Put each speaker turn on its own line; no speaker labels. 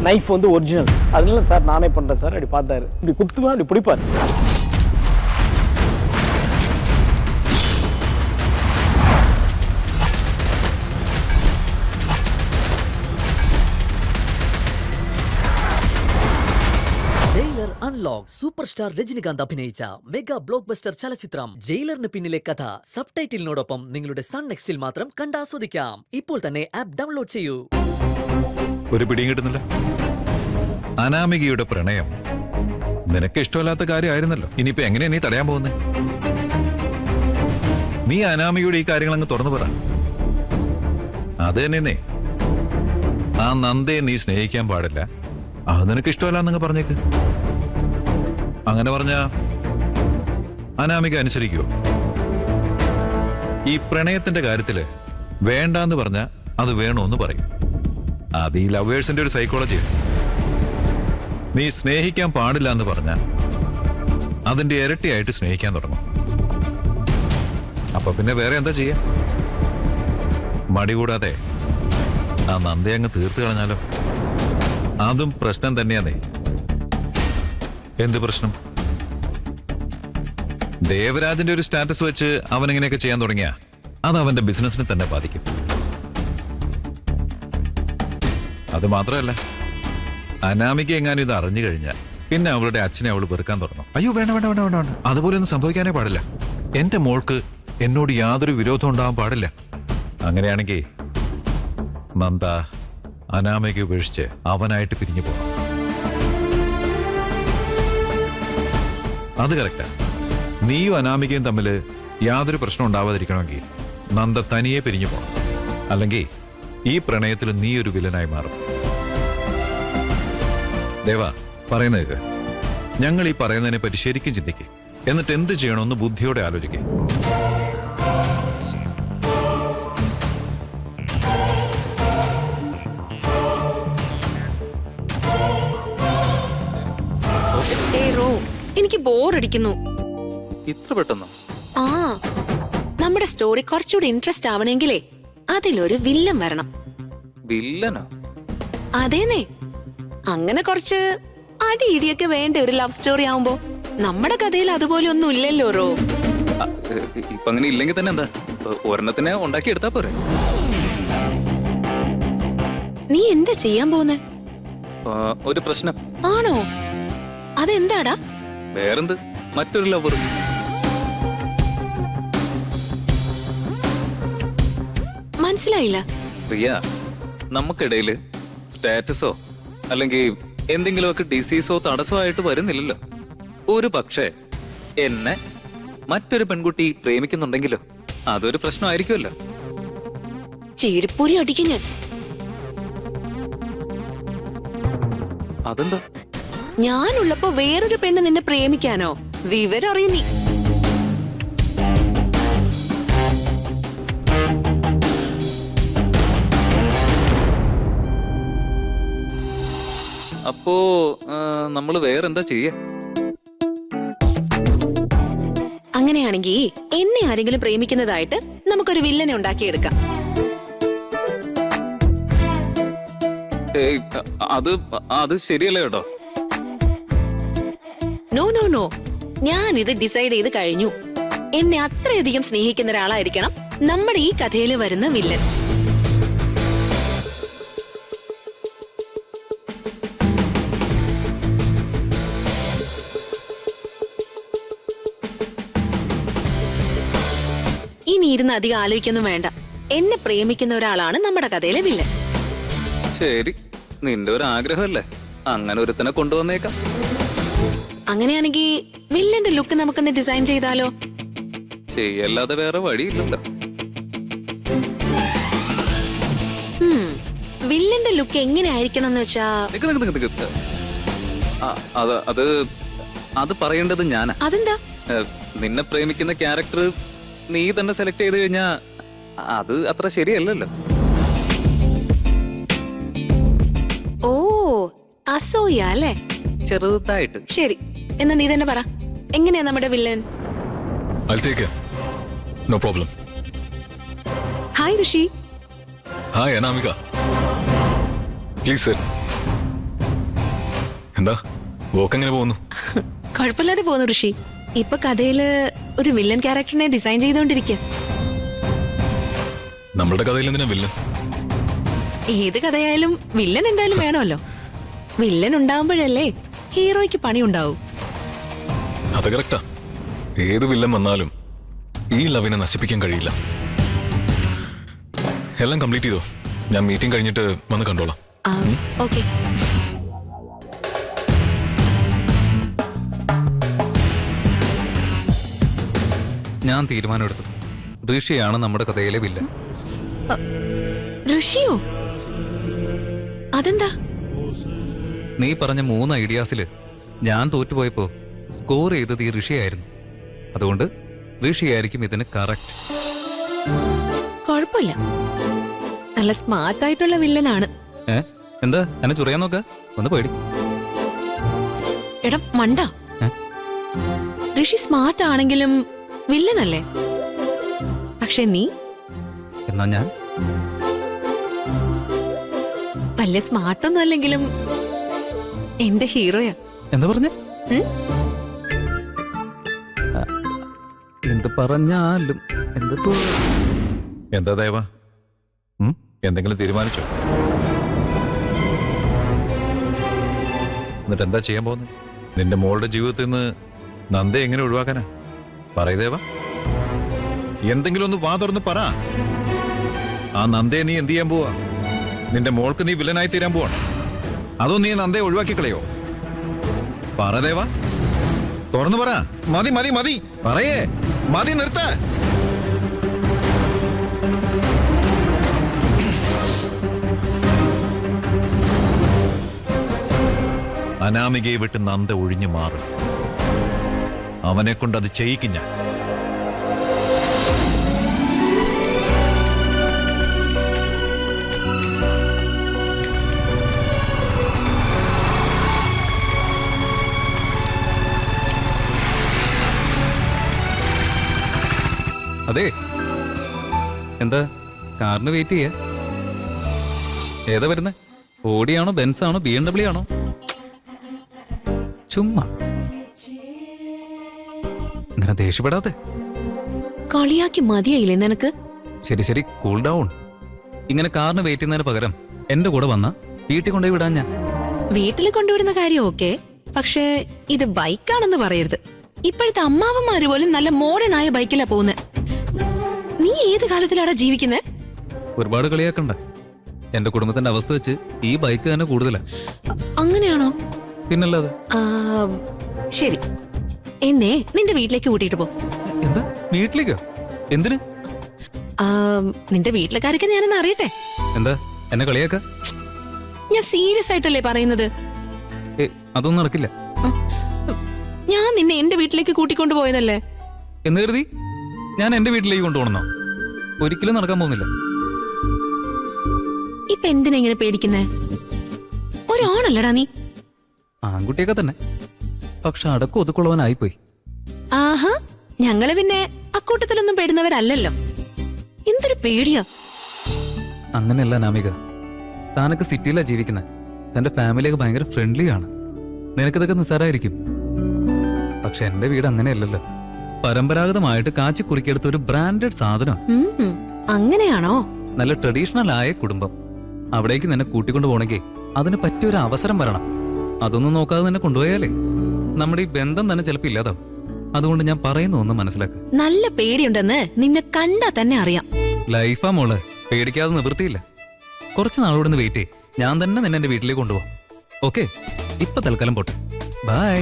Knife வந்து original. அதனால sir நானே பண்ணுறேன் சார். அப்படி பார்த்தாரு, இப்படி குத்துவேன், அப்படி பிடிப்பார்.
Jailer unlock super star Rajinikanth അഭിനയിച്ച മെഗാ ബ്ലോക്ക് ബസ്റ്റർ ചലച്ചിത്രം ജയിലറിന് പിന്നിലെ കഥ സബ്ടൈറ്റിലിനോടൊപ്പം നിങ്ങളുടെ സൺ നെക്സ്റ്റിൽ മാത്രം കണ്ടാസ്വദിക്കാം. ഇപ്പോൾ തന്നെ ആപ്പ് ഡൗൺലോഡ് ചെയ്യൂ.
ഒരു പിടിയും കിട്ടുന്നില്ല. അനാമികയുടെ പ്രണയം നിനക്ക് ഇഷ്ടമല്ലാത്ത കാര്യമായിരുന്നല്ലോ. ഇനിയിപ്പോ എങ്ങനെയാ നീ തടയാൻ പോകുന്നേ? നീ അനാമികയുടെ ഈ കാര്യങ്ങൾ അങ്ങ് തുറന്നു പറ. അത് തന്നെ ആ നന്ദയെ നീ സ്നേഹിക്കാൻ പാടില്ല, അത് നിനക്ക് ഇഷ്ടമല്ലാന്നങ്ങ് പറഞ്ഞേക്ക്. അങ്ങനെ പറഞ്ഞ അനാമിക അനുസരിക്കുവോ? ഈ പ്രണയത്തിന്റെ കാര്യത്തില് വേണ്ടാന്ന് പറഞ്ഞ അത് വേണോന്ന് പറയും. അത് ഈ ലവേഴ്സിന്റെ ഒരു സൈക്കോളജി. നീ സ്നേഹിക്കാൻ പാടില്ല എന്ന് പറഞ്ഞ അതിന്റെ ഇരട്ടിയായിട്ട് സ്നേഹിക്കാൻ തുടങ്ങും. അപ്പൊ പിന്നെ വേറെ എന്താ ചെയ്യാ? മടി കൂടാതെ ആ നന്ദയെ അങ്ങ് തീർത്ത് കളഞ്ഞാലോ? അതും പ്രശ്നം തന്നെയാന്നേ. എന്ത് പ്രശ്നം? ദേവരാജന്റെ ഒരു സ്റ്റാറ്റസ് വെച്ച് അവൻ ഇങ്ങനെയൊക്കെ ചെയ്യാൻ തുടങ്ങിയാ അത് അവന്റെ ബിസിനസിനെ തന്നെ ബാധിക്കും. അത് മാത്രമല്ല, അനാമിക എങ്ങാനും ഇത് അറിഞ്ഞു കഴിഞ്ഞാൽ പിന്നെ അവളുടെ അച്ഛനെ അവള് വെറുക്കാൻ തുടങ്ങും. അയ്യോ വേണ്ട വേണ്ട വേണ്ട വേണ്ട വേണ്ട, അതുപോലെ ഒന്നും സംഭവിക്കാനേ പാടില്ല. എന്റെ മോൾക്ക് എന്നോട് യാതൊരു വിരോധം ഉണ്ടാവാൻ പാടില്ല. അങ്ങനെയാണെങ്കിൽ നന്ദ അനാമിക ഉപേക്ഷിച്ച് അവനായിട്ട് പിരിഞ്ഞു പോകണം. അത് കറക്റ്റാ. നീയും അനാമികയും തമ്മിൽ യാതൊരു പ്രശ്നം ഉണ്ടാവാതിരിക്കണമെങ്കിൽ നന്ദ തനിയെ പിരിഞ്ഞു പോകണം. അല്ലെങ്കിൽ ഈ പ്രണയത്തിൽ നീ ഒരു വില്ലനായി മാറും. ദേവാ, പറയുന്നത് ഞങ്ങൾ ഈ പറയുന്നതിനെ പറ്റി ശരിക്കും ചിന്തിക്കുക. എന്നിട്ട് എന്ത് ചെയ്യണമെന്ന് ബുദ്ധിയോടെ ആലോചിക്കുക.
എനിക്ക് ബോറടിക്കുന്നു.
ഇത്ര പെട്ടെന്നോ?
ആ, നമ്മുടെ സ്റ്റോറി കുറച്ചുകൂടി ഇൻട്രസ്റ്റ് ആവണെങ്കിലേ അതിലൊരു വില്ലൻ വരണം.
വില്ലനോ?
അതേന്നേ, അങ്ങനെ കുറച്ച് അടി ഇടിയൊക്കെ വേണ്ട ഒരു ലവ് സ്റ്റോറി ആവുമ്പോ. നമ്മുടെ കഥയിൽ അതുപോലെ ഒന്നും ഇല്ലല്ലോ റോ.
ഇപ്പൊ അങ്ങനെ ഇല്ലെങ്കിൽ തന്നെ എന്താ, ഒരെണ്ണത്തിനെ ഉണ്ടാക്കി എടുത്താ പോരെ?
നീ എന്താ ചെയ്യാൻ പോന്നെ?
ഒരു പ്രശ്നം.
ആണോ? അതെന്താടാ?
വേറെന്ത്, മറ്റൊരു ലവർ.
മനസ്സിലായില്ല.
പ്രിയ, നമുക്കിടയില് സ്റ്റാറ്റസോ അല്ലെങ്കിൽ എന്തെങ്കിലുമൊക്കെ ഡിസീസോ തടസ്സമായിട്ട് വരുന്നില്ലല്ലോ. ഒരു പക്ഷേ എന്നെ മറ്റൊരു പെൺകുട്ടി പ്രേമിക്കുന്നുണ്ടെങ്കിലോ അതൊരു പ്രശ്നമായിരിക്കുമല്ലോ.
ചീരിപ്പൂരി അടിക്കും ഞാൻ.
അതെന്താ?
ഞാനുള്ളപ്പോ വേറൊരു പെണ്ണ് നിന്നെ പ്രേമിക്കാനോ? വിവരം അറിയും നീ.
അപ്പോ നമ്മള് വേറെന്താ ചെയ്യ?
അങ്ങനെയാണെങ്കി എന്നെ ആരെങ്കിലും പ്രേമിക്കുന്നതായിട്ട് നമുക്കൊരു വില്ലനെ ഉണ്ടാക്കിയെടുക്കാം.
അത് ശരിയല്ല കേട്ടോ.
നോ നോ നോ, ഞാൻ ഇത് ഡിസൈഡ് ചെയ്ത് കഴിഞ്ഞു. എന്നെ അത്രയധികം സ്നേഹിക്കുന്ന ഒരാളായിരിക്കണം നമ്മുടെ ഈ കഥയിൽ വരുന്ന വില്ലൻ. ഇനി ഇരുന്ന് അധികം ആലോചിക്കൊന്നും വേണ്ട. എന്നെ പ്രേമിക്കുന്ന ഒരാളാണ് നമ്മുടെ കഥയിലെ വില്ലൻ.
ശരി, നിന്റെ ഒരു ആഗ്രഹമല്ലേ, അങ്ങനെ ഒരുത്തനെ കൊണ്ടുവന്നേക്കാം.
അങ്ങനെയാണെങ്കിൽ വില്ലന്റെ ലുക്ക് നമുക്കൊന്ന് ഡിസൈൻ ചെയ്താലോ?
ചെയ്യല്ലാതെ വേറെ വഴിയില്ലല്ലോ.
വില്ലന്റെ ലുക്ക് എങ്ങനെ ആയിരിക്കണം എന്ന് വെച്ചാ?
അത് പറയേണ്ടത് ഞാനാ.
അതെന്താ?
നിന്നെ പ്രേമിക്കുന്ന ക്യാരക്ടർ നീ തന്നെ സെലക്ട് ചെയ്ത് കഴിഞ്ഞാ അത് അത്ര ശരിയല്ലല്ലോ.
ഓ, അസൂയ അല്ലേ?
ചെറുതായിട്ട്.
ശരി, എന്നാ നീ തന്നെ പറ, എങ്ങനെയാ നമ്മുടെ villain?
I'll take it. No problem.
Hi Rishi.
Hi, Anamika. Please sit. എന്താ വോക്ക് എങ്ങനെ പോകുന്നു?
കുഴപ്പമില്ലാതെ പോകുന്നു ഋഷി. ഇപ്പൊ കഥയില് ഒരു വില്ലൻ ക്യാരക്ടറിനെ ഡിസൈൻ ചെയ്തോണ്ടിരിക്കുക.
നമ്മളുടെ കഥയിൽ എന്തിനാ വില്ലൻ?
ഏത് കഥയായാലും വില്ലൻ എന്തായാലും വേണമല്ലോ. വില്ലൻ ഉണ്ടാവുമ്പോഴല്ലേ ഹീറോയ്ക്ക് പണി ഉണ്ടാവും.
അത് കറക്റ്റാ. ഏത് വില്ലൻ വന്നാലും ഈ ലവിനെ നശിപ്പിക്കാൻ കഴിയില്ല. എല്ലാം കംപ്ലീറ്റ് ചെയ്തോ? ഞാൻ മീറ്റിംഗ് കഴിഞ്ഞിട്ട് വന്ന് കണ്ടോളാം.
ഓക്കെ.
ഞാൻ തീരുമാനമെടുത്തു. ഋഷിയാണ് നമ്മുടെ കഥയിലെ വില്ലൻ.
ഋഷിയോ? അതെന്താ?
നീ പറഞ്ഞ 3 ഐഡിയാസില് ഞാൻ തോറ്റുപോയപ്പോ സ്കോർ ചെയ്തത് ഈ ഋഷിയായിരുന്നു. അതുകൊണ്ട് ഋഷിയായിരിക്കും ഇതിന് കറക്റ്റ്.
കുഴപ്പമില്ല, നല്ല സ്മാർട്ട് ആയിട്ടുള്ള വില്ലനാണ്.
എന്താ എന്നെ ചുറിയാൻ നോക്ക? ഒന്ന് പേടി.
എടാ മണ്ട, ഋഷി സ്മാർട്ട് ആണെങ്കിലും വില്ലനല്ലേ? പക്ഷെ നീ
എന്നാ ഞാൻ
വലിയ സ്മാർട്ടൊന്നും അല്ലെങ്കിലും എന്റെ ഹീറോയാ.
എന്താ പറഞ്ഞേ? എന്ത് പറഞ്ഞാലും
എന്താ ദേവ, എന്തെങ്കിലും തീരുമാനിച്ചോ? എന്നിട്ട് എന്താ ചെയ്യാൻ പോകുന്നത്? നിന്റെ മോളുടെ ജീവിതത്തിൽ നിന്ന് നന്ദയെ എങ്ങനെ ഒഴിവാക്കാനാ? പറയദേവ, എന്തെങ്കിലും ഒന്ന് വാ തുറന്ന് പറ. ആ നന്ദയെ നീ എന്ത് ചെയ്യാൻ പോവാ? നിന്റെ മോൾക്ക് നീ വില്ലനായി തീരാൻ പോവാണ്? അതോ നീ നന്ദയെ ഒഴിവാക്കി കളയോ? പറദേവ, തുറന്നു പറ. മതി മതി മതി, പറയേ, മതി, നിർത്ത. അനാമികയെ വിട്ട് നന്ദ ഒഴിഞ്ഞു മാറും. അവനെ കൊണ്ട് അത് ചെയ്യിക്കും ഞാൻ.
അതെ, എന്താ കാറിന് വെയിറ്റ് ചെയ്യാ? ഏതാ വരുന്നേ? ഓഡിയാണോ, ബെൻസ് ആണോ, BMW ആണോ? ചുമ്മാ ഇങ്ങനെ ദേഷ്യപ്പെടാതെ.
കളിയാക്കി മതിയായില്ലേ നിനക്ക്?
ശരി ശരി, കൂൾ ഡൗൺ. ഇങ്ങനെ കാറിന് വെയിറ്റ് ചെയ്യുന്നതിന് പകരം എന്റെ കൂടെ വന്ന വീട്ടിൽ കൊണ്ടുപോയി വിടാൻ ഞാൻ.
വീട്ടിൽ കൊണ്ടുവിടുന്ന കാര്യം ഓക്കെ, പക്ഷേ ഇത് ബൈക്കാണെന്ന് പറയരുത്. ഇപ്പോഴത്തെ അമ്മാവന്മാര് പോലും നല്ല മോഡേൺ ആയ ബൈക്കിലാ പോകുന്നത്. നീ ഏത് കാലത്തിലാടാ ജീവിക്കുന്നേ?
ഒരുപാട് കളിയാക്കണ്ട. എന്റെ കുടുംബത്തിന്റെ അവസ്ഥ വെച്ച് ഈ ബൈക്ക് തന്നെ കൂടുതലാ.
അങ്ങനെയാണോ?
പിന്നല്ലാതെ.
ശരി, എന്നെ നിന്റെ വീട്ടിലേക്ക് കൂട്ടിയിട്ട് പോ.
എന്താ വീട്ടിലേക്കോ? എന്തിന്?
നിന്റെ വീട്ടിലെ കാര്യമൊക്കെ ഞാനൊന്ന് അറിയട്ടെ.
എന്താ എന്നെ കളിയാക്ക?
ഞാൻ സീരിയസ് ആയിട്ടല്ലേ പറയുന്നത്.
അതൊന്നും നടക്കില്ല.
ഞാൻ നിന്നെ എന്റെ വീട്ടിലേക്ക് കൂട്ടിക്കൊണ്ടു പോയതല്ലേ.
എന്ന് കരുതി ഞാൻ എന്റെ വീട്ടിലേക്ക് കൊണ്ടുപോകണമെന്നോ? ഒരിക്കലും നടക്കാൻ പോകുന്നില്ല.
ഇപ്പൊ എന്തിനാ ഇങ്ങനെ പേടിക്കുന്നേ? ഒരാണല്ലടാ നീ.
ആൺകുട്ടിയൊക്കെ തന്നെ, പക്ഷെ അടക്കം ഒതുക്കുള്ളവനായിപ്പോയി.
ആഹാ, ഞങ്ങള് പിന്നെ അക്കൂട്ടത്തിലൊന്നും പെടുന്നവരല്ലല്ലോ. എന്തൊരു പേടിയാ.
അങ്ങനെയല്ല നാമിക, താനൊക്കെ സിറ്റിയിലാ ജീവിക്കുന്നത്. തന്റെ ഫാമിലിയൊക്കെ ഭയങ്കര ഫ്രണ്ട്ലി ആണ്. നിനക്കിതൊക്കെ നിസ്സാരായിരിക്കും. പക്ഷെ എന്റെ വീട് അങ്ങനെയല്ലല്ലോ. പരമ്പരാഗതമായിട്ട് കാച്ചി കുറുക്കിയെടുത്ത ഒരു ബ്രാൻഡഡ് സാധനം.
അങ്ങനെയാണോ?
നല്ല ട്രഡീഷണൽ ആയ കുടുംബം. അവിടേക്ക് നിന്നെ കൂട്ടിക്കൊണ്ടു പോകണമെങ്കിൽ അതിന് പറ്റിയൊരു അവസരം വരണം. അതൊന്നും നോക്കാതെ തന്നെ കൊണ്ടുപോയാലേ നമ്മുടെ ഈ ബന്ധം തന്നെ ചിലപ്പോൾ ഇല്ലാതാവും. അതുകൊണ്ട് ഞാൻ പറയുന്ന ഒന്ന് മനസ്സിലാക്കുക.
നല്ല പേടിയുണ്ടെന്ന് നിന്നെ കണ്ടാ തന്നെ അറിയാം.
ലൈഫാ മോള്, പേടിക്കാതെ നിവൃത്തിയില്ല. കുറച്ച് നാളോട് വെയിറ്റ് ചെയ്യ്. ഞാൻ തന്നെ നിന്നെ എന്റെ വീട്ടിലേക്ക് കൊണ്ടുപോകാം. ഓക്കെ, ഇപ്പൊ തൽക്കാലം പോട്ടെ. ബൈ.